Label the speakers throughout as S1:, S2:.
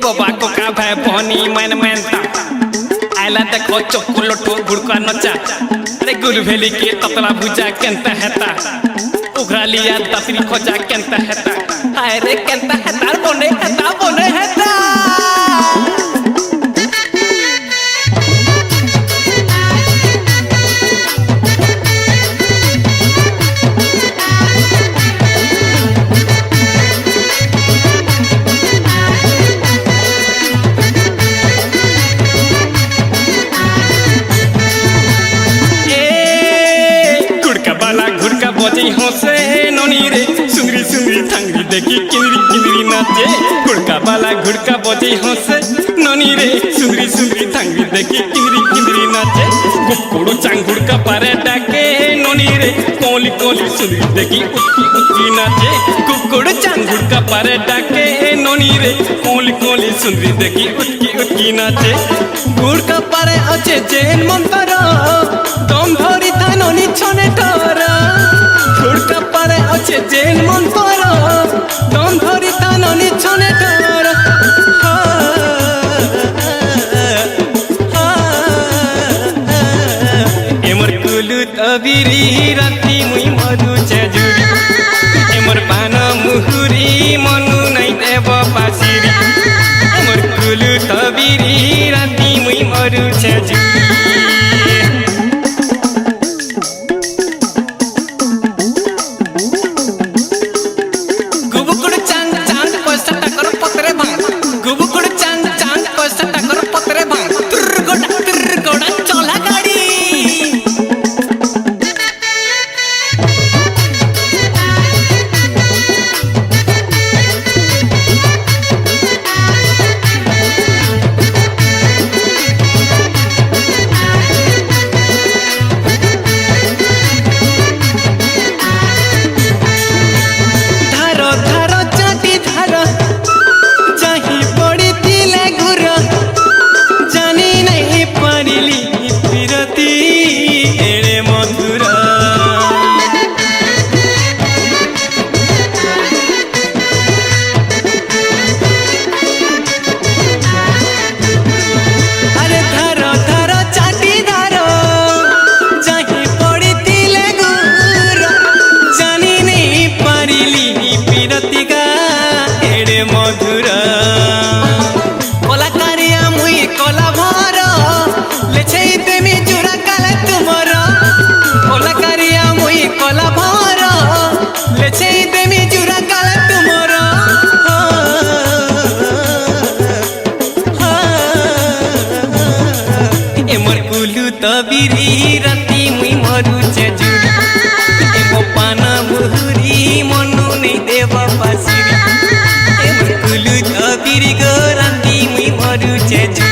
S1: बाबा को का भाई बहनी मैन मैनता आइला देखो चोकुलोटो गुड़का नचा अरे गुलभेली के ततला भुजा केंता हेता उघरा लिया ततरी खोजा केंता हेता हाय रे केंता हेता बोने हेता बजे हंसे ननी रे सुंदरी सुंदरी थांगरी देखी किंदरी किंदरी नाचे गुड़का बाला गुड़का बजे हंसे ननी रे सुंदरी सुंदरी थांगरी देखी किंदरी किंदरी नाचे गुड़कुड़ू चांगुड़ का पारे डाके ननी रे कोली कोली सुंदरी देखी उतकी उतकी नाचे गुड़कुड़ू चांगुड़ का पारे डाके ननी रे कोली कोली सुंदरी देखी उतकी उतकी नाचे गुड़ का पारे अच्छे जैन मंतरा दम धरी था ननी छने टरा गुड़का पारे अच्छे जैन मंतरा दम धरी था ननी छने टरा एमर कुलु तबिरी राती मुई मधु चजुरी एमर पाना मुहुरी मनु नहीं देव पासिरी एमर कुलु तबिरी राती मुई मधु चजुरी तबिरी राती मुई मरु चजुरी एमो पाना मुहुरी मनु नहीं देव पासिरी एमो कुलु तबिरी गो राती मुई मरु चजुरी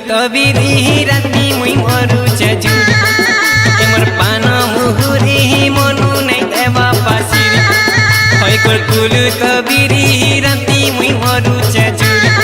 S1: तबिरी राती मुई मरु चजुरी एमर पाना मुहुरी मनु नहीं देवा पासिरी होय कुलु तबिरी राती मुई मरु चजुरी